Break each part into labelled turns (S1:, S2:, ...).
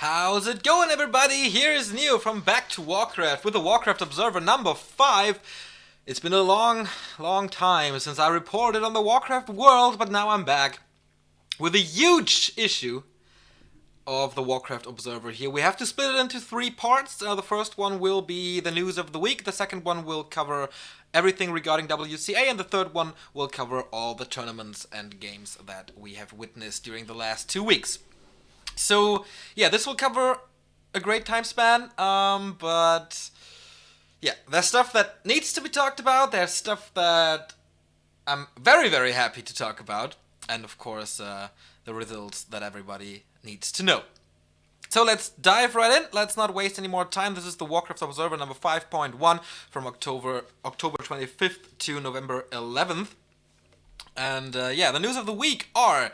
S1: How's it going, everybody? Here's Neo from Back to Warcraft with the Warcraft Observer number 5. It's been a long time since I reported on the Warcraft world, but now I'm back with a huge issue of the Warcraft Observer here. We have to split it into 3 parts. The first one will be the news of the week, the second one will cover everything regarding WCA, and the third one will cover all the tournaments and games that we have witnessed during the last 2 weeks. So, yeah, this will cover a great time span, but yeah, there's stuff that needs to be talked about, there's stuff that I'm very happy to talk about, and of course, the results that everybody needs to know. So let's dive right in, let's not waste any more time. This is the Warcraft Observer number 5.1 from October 25th to November 11th. And yeah, the news of the week are: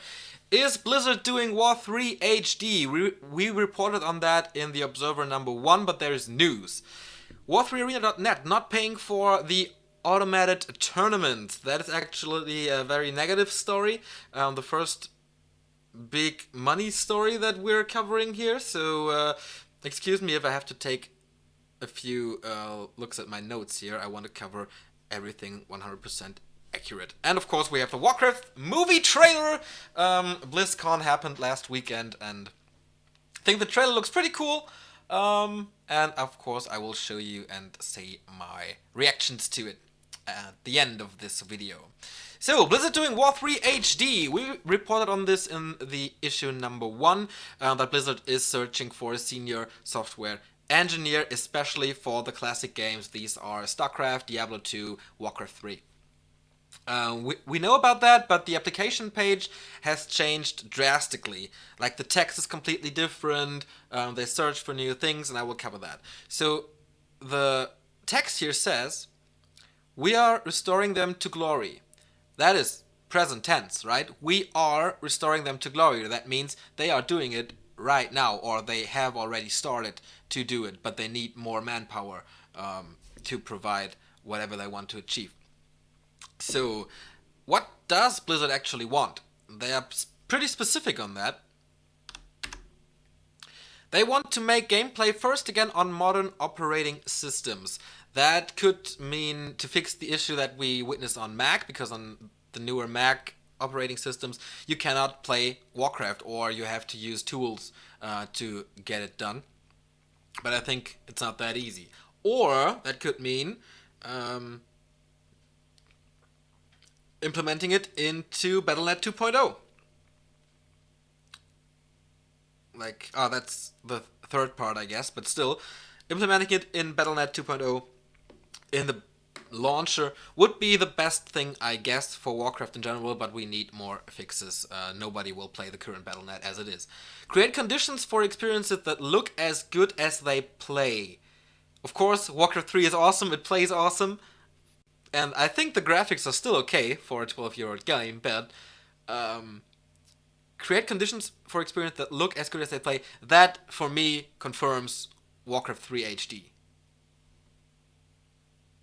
S1: is Blizzard doing War3 HD? We reported on that in the Observer number 1, but there is news. War3Arena.net not paying for the automated tournament. That is actually a very negative story. The first big money story that we're covering here. So excuse me if I have to take a few looks at my notes here. I want to cover everything 100% accurate. And of course we have the Warcraft movie trailer. BlizzCon happened last weekend and I think the trailer looks pretty cool. And of course I will show you and say my reactions to it at the end of this video. So, Blizzard doing War3 HD. We reported on this in the issue number 1, that Blizzard is searching for a senior software engineer, especially for the classic games. These are StarCraft, Diablo 2, Warcraft 3. We know about that, but the application page has changed drastically. Like, the text is completely different, they search for new things, and I will cover that. So, the text here says, "We are restoring them to glory." That is present tense, right? We are restoring them to glory. That means they are doing it right now, or they have already started to do it, but they need more manpower to provide whatever they want to achieve. So, what does Blizzard actually want? They are pretty specific on that. They want to make gameplay first again on modern operating systems. That could mean to fix the issue that we witnessed on Mac, because on the newer Mac operating systems you cannot play Warcraft, or you have to use tools to get it done. But I think it's not that easy. Or that could mean implementing it into Battle.net 2.0. Like, that's the third part, I guess, but still, implementing it in Battle.net 2.0 in the launcher would be the best thing, I guess, for Warcraft in general, but we need more fixes. Nobody will play the current Battle.net as it is. Create conditions for experiences that look as good as they play. Of course, Warcraft 3 is awesome, it plays awesome, and I think the graphics are still okay for a 12-year-old game, but create conditions for experience that look as good as they play. That, for me, confirms Warcraft 3 HD.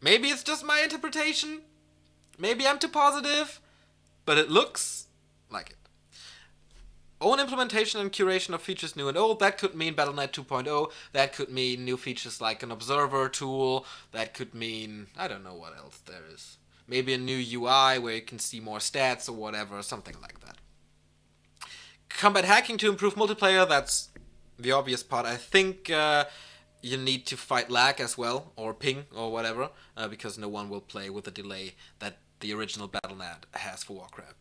S1: Maybe it's just my interpretation. Maybe I'm too positive. But it looks like it. Own implementation and curation of features new and old. That could mean Battle.net 2.0. That could mean new features like an observer tool. That could mean, I don't know what else there is. Maybe a new UI where you can see more stats or whatever. Something like that. Combat hacking to improve multiplayer. That's the obvious part. I think you need to fight lag as well, or ping, or whatever, because no one will play with the delay that the original Battle.net has for Warcraft.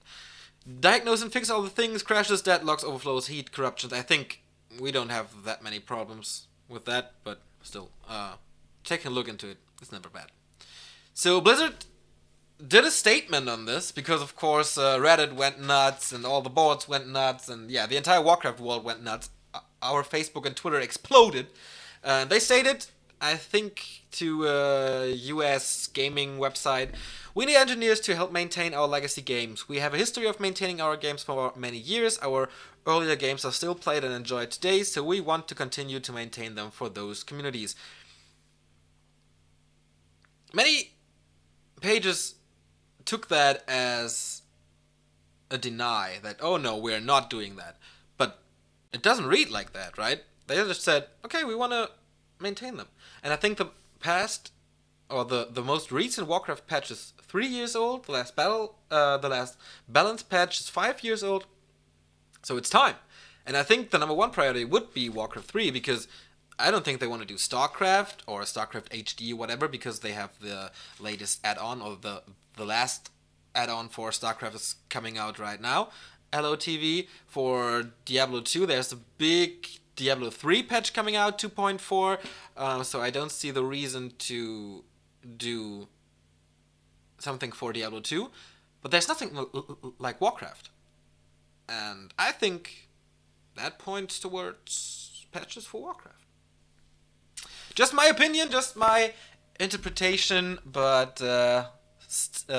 S1: Diagnose and fix all the things: crashes, deadlocks, overflows, heat, corruptions. I think we don't have that many problems with that, but still, take a look into it. It's never bad. So Blizzard did a statement on this, because of course Reddit went nuts, and all the boards went nuts, and yeah, the entire Warcraft world went nuts. Our Facebook and Twitter exploded. They stated, I think, to a US gaming website, "We need engineers to help maintain our legacy games. We have a history of maintaining our games for many years. Our earlier games are still played and enjoyed today, so we want to continue to maintain them for those communities." Many pages took that as a deny, that, oh no, we're not doing that. But it doesn't read like that, right? They just said, okay, we want to maintain them. And I think the past, or the most recent Warcraft patch is 3 years old. The last balance patch is 5 years old. So it's time. And I think the number one priority would be Warcraft 3, because I don't think they want to do StarCraft or StarCraft HD, whatever, because they have the latest add-on, or the last add-on for StarCraft is coming out right now. LOTV. For Diablo 2, there's a big Diablo 3 patch coming out, 2.4. So I don't see the reason to do something for Diablo 2. But there's nothing like Warcraft. And I think that points towards patches for Warcraft. Just my opinion, just my interpretation, but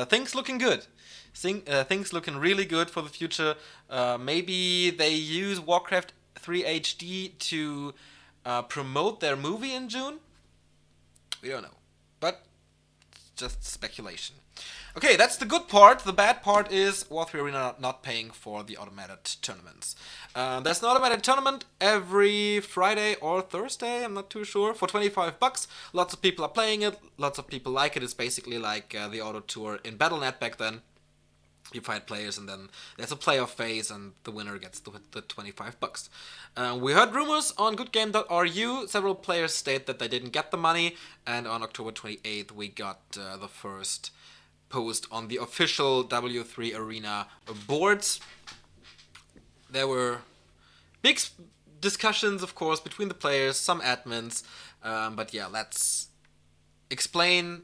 S1: things looking good. Things looking really good for the future. Maybe they use Warcraft 3 HD to promote their movie in June? We don't know. But it's just speculation. Okay, that's the good part. The bad part is War3Arena not paying for the automated tournaments. There's an automated tournament every Friday or Thursday, I'm not too sure, for $25. Lots of people are playing it, lots of people like it. It's basically like the auto tour in Battle.net back then. You fight players, and then there's a playoff phase, and the winner gets the $25. We heard rumors on goodgame.ru. Several players state that they didn't get the money, and on October 28th we got the first post on the official W3Arena boards. There were big discussions, of course, between the players, some admins, but yeah, let's explain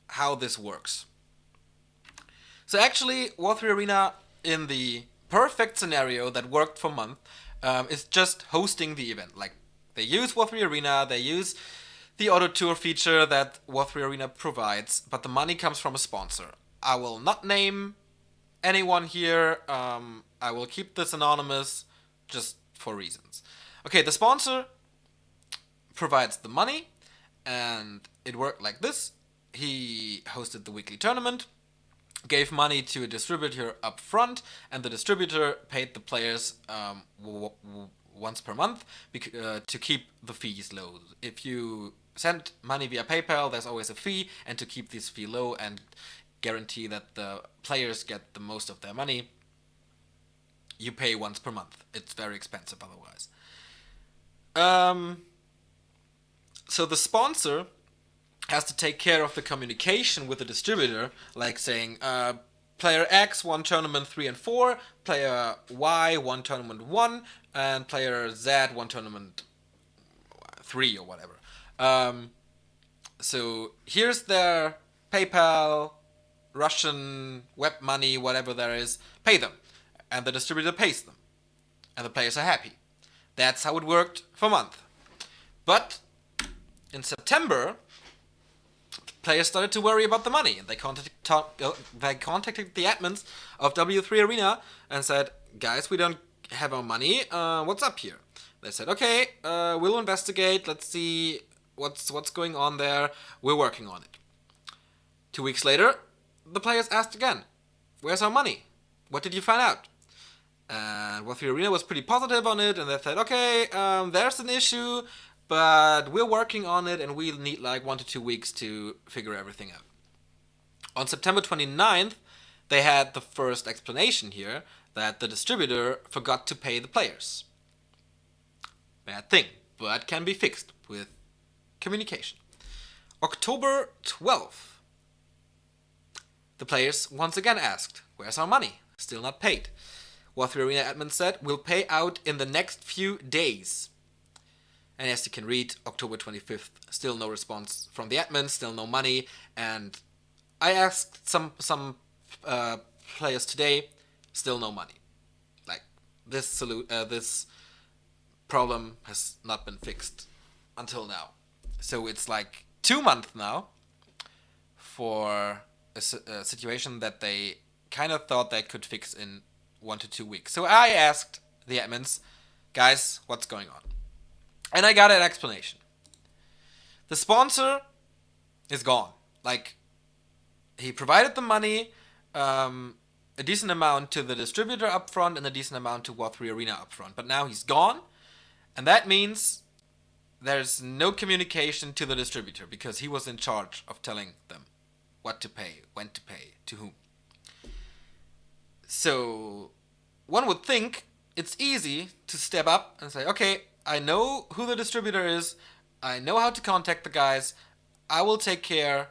S1: how this works. So actually, War3Arena, in the perfect scenario that worked for a month, is just hosting the event. Like, they use War3Arena, they use the auto tour feature that War3Arena provides, but the money comes from a sponsor. I will not name anyone here. I will keep this anonymous, just for reasons. Okay, the sponsor provides the money, and it worked like this. He hosted the weekly tournament, gave money to a distributor up front, and the distributor paid the players once per month to keep the fees low. If you send money via PayPal, there's always a fee, and to keep this fee low and guarantee that the players get the most of their money, you pay once per month. It's very expensive otherwise. So the sponsor has to take care of the communication with the distributor, like saying, player X won tournament 3 and 4, player Y won tournament 1, and player Z won tournament 3 or whatever. So here's their PayPal, Russian web money, whatever there is, pay them. And the distributor pays them. And the players are happy. That's how it worked for a month. But in September, players started to worry about the money, and they contacted the admins of W3Arena and said, guys, we don't have our money, what's up here? They said, okay, we'll investigate, let's see what's going on there, we're working on it. 2 weeks later, the players asked again, where's our money? What did you find out? And War3Arena was pretty positive on it, and they said, okay, there's an issue, but we're working on it, and we'll need like 1 to 2 weeks to figure everything out. On September 29th, they had the first explanation here that the distributor forgot to pay the players. Bad thing, but can be fixed with communication. October 12th, the players once again asked, where's our money? Still not paid. War3Arena admin said, we'll pay out in the next few days. And as you can read, October 25th, still no response from the admin, still no money. And I asked some players today, still no money. Like, this problem has not been fixed until now. So it's like 2 months now for a situation that they kind of thought they could fix in 1 to 2 weeks. So I asked the admins, guys, what's going on? And I got an explanation. The sponsor is gone. Like, he provided the money, a decent amount to the distributor up front and a decent amount to War3Arena up front. But now he's gone, And that means there's no communication to the distributor because he was in charge of telling them what to pay, when to pay, to whom. So one would think it's easy to step up and say, okay, I know who the distributor is, I know how to contact the guys, I will take care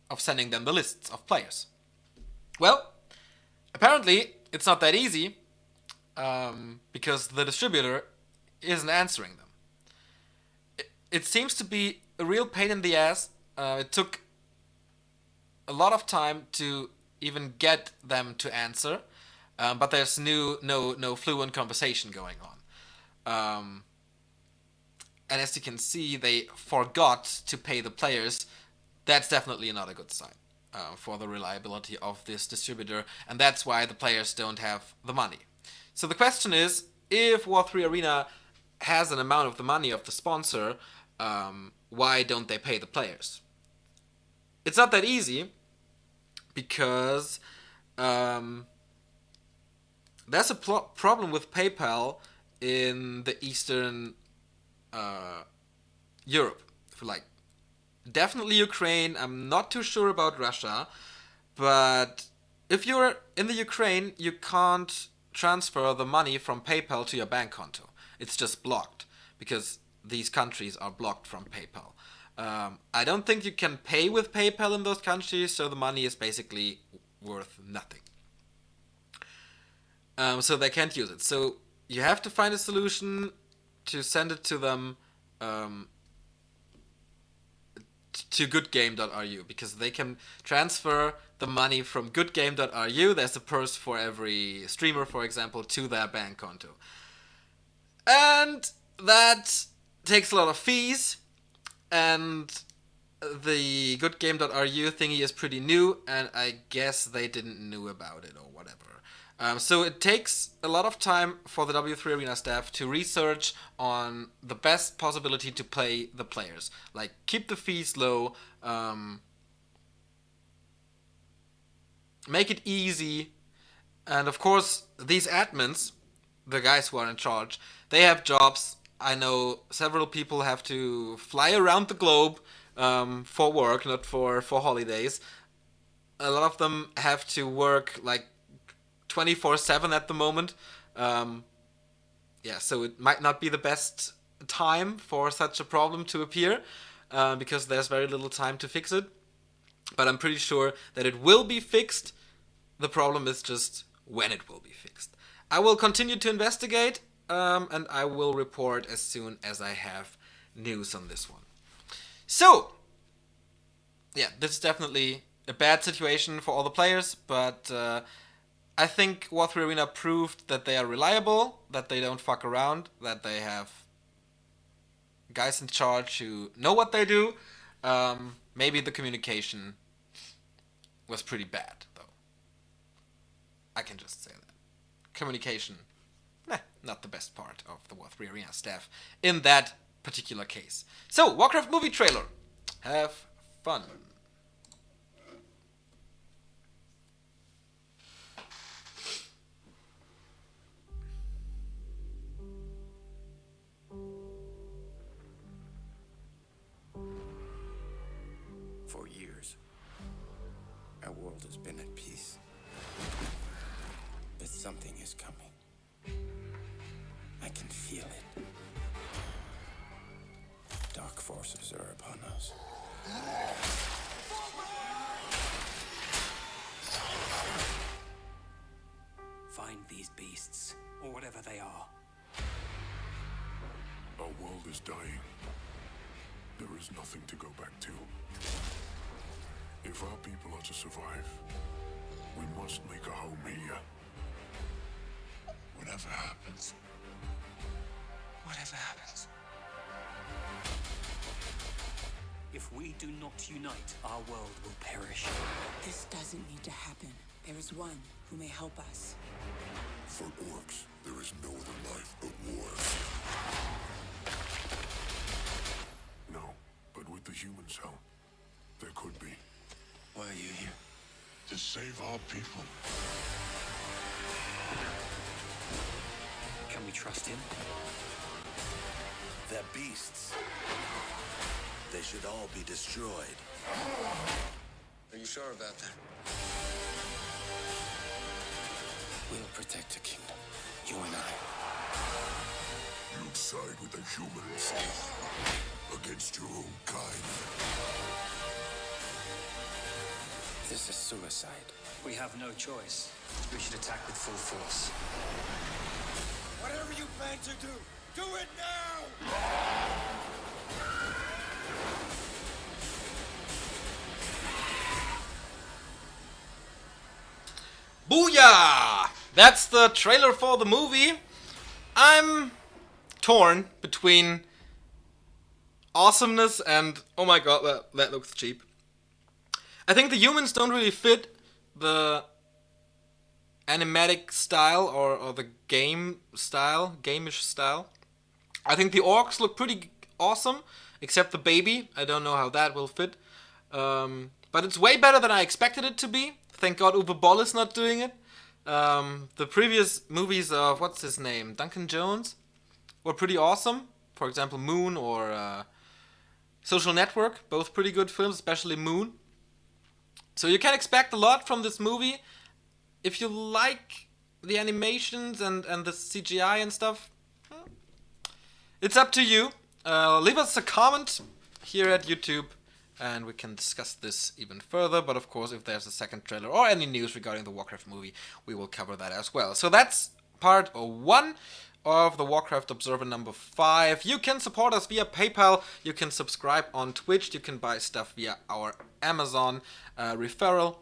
S1: of sending them the lists of players. Well, apparently it's not that easy because the distributor isn't answering them. It seems to be a real pain in the ass. It took a lot of time to even get them to answer, but there's no fluent conversation going on. And as you can see, they forgot to pay the players. That's definitely not a good sign for the reliability of this distributor, and that's why the players don't have the money. So the question is, if War3Arena has an amount of the money of the sponsor, why don't they pay the players? It's not that easy, because there's a problem with PayPal in the Eastern Europe, like definitely Ukraine. I'm not too sure about Russia, but if you're in the Ukraine, you can't transfer the money from PayPal to your bank konto. It's just blocked because these countries are blocked from PayPal. I don't think you can pay with PayPal in those countries, so the money is basically worth nothing. So they can't use it. So you have to find a solution to send it to them to goodgame.ru, because they can transfer the money from goodgame.ru. There's a purse for every streamer, for example, to their bank konto. And that takes a lot of fees, and the goodgame.ru thingy is pretty new, and I guess they didn't know about it or whatever. So it takes a lot of time for the W3Arena staff to research on the best possibility to pay the players. Like, keep the fees low, make it easy, and of course, these admins, the guys who are in charge, they have jobs. I know several people have to fly around the globe for work, not for holidays. A lot of them have to work like 24/7 at the moment. So it might not be the best time for such a problem to appear because there's very little time to fix it. But I'm pretty sure that it will be fixed. The problem is just when it will be fixed. I will continue to investigate, and I will report as soon as I have news on this one. So, yeah, this is definitely a bad situation for all the players, but I think War3Arena proved that they are reliable, that they don't fuck around, that they have guys in charge who know what they do. Maybe the communication was pretty bad, though. I can just say that. Communication, not the best part of the War3Arena staff in that particular case. So, Warcraft movie trailer. Have fun.
S2: For years, our world has been at peace. But something is coming. I can feel it. Dark forces are upon us.
S3: Find these beasts, or whatever they are.
S4: Our world is dying. There is nothing to go back to. If our people are to survive, we must make a home here. Whatever happens.
S3: Whatever happens. If we do not unite, our world will perish.
S5: This doesn't need to happen. There is one who may help us.
S4: For orcs, there is no other life but war. No, but with the humans' help, there could be.
S2: Why are you here?
S4: To save our people.
S3: Can we trust him?
S6: They're beasts. They should all be destroyed.
S2: Are you sure about that? We'll protect the kingdom. You and I.
S4: You'd side with the humans against your own kind.
S2: This is suicide.
S3: We have no choice. We should attack with full force.
S6: Whatever you plan to do, do it now!
S1: Booyah! That's the trailer for the movie. I'm torn between awesomeness and oh my god, that looks cheap. I think the humans don't really fit the animatic style or the gameish style. I think the orcs look pretty awesome, except the baby. I don't know how that will fit. But it's way better than I expected it to be. Thank God Uwe Boll is not doing it. The previous movies of, what's his name, Duncan Jones, were pretty awesome. For example, Moon or Social Network, both pretty good films, especially Moon. So you can expect a lot from this movie. If you like the animations and the CGI and stuff, it's up to you. Leave us a comment here at YouTube and we can discuss this even further. But of course, if there's a second trailer or any news regarding the Warcraft movie, we will cover that as well. So that's part 1 of the Warcraft Observer number 5. You can support us via PayPal, you can subscribe on Twitch, you can buy stuff via our Amazon referral,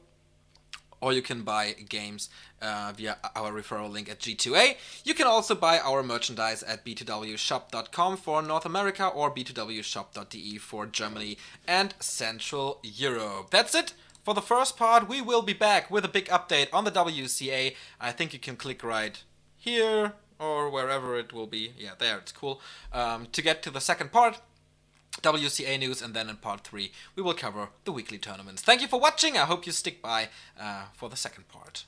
S1: or you can buy games via our referral link at G2A. You can also buy our merchandise at b2wshop.com for North America or b2wshop.de for Germany and Central Europe. That's it for the first part. We will be back with a big update on the WCA. I think you can click right here or wherever it will be. Yeah, there, it's cool. To get to the second part, WCA news, and then in part 3 we will cover the weekly tournaments. Thank you for watching. I hope you stick by for the second part.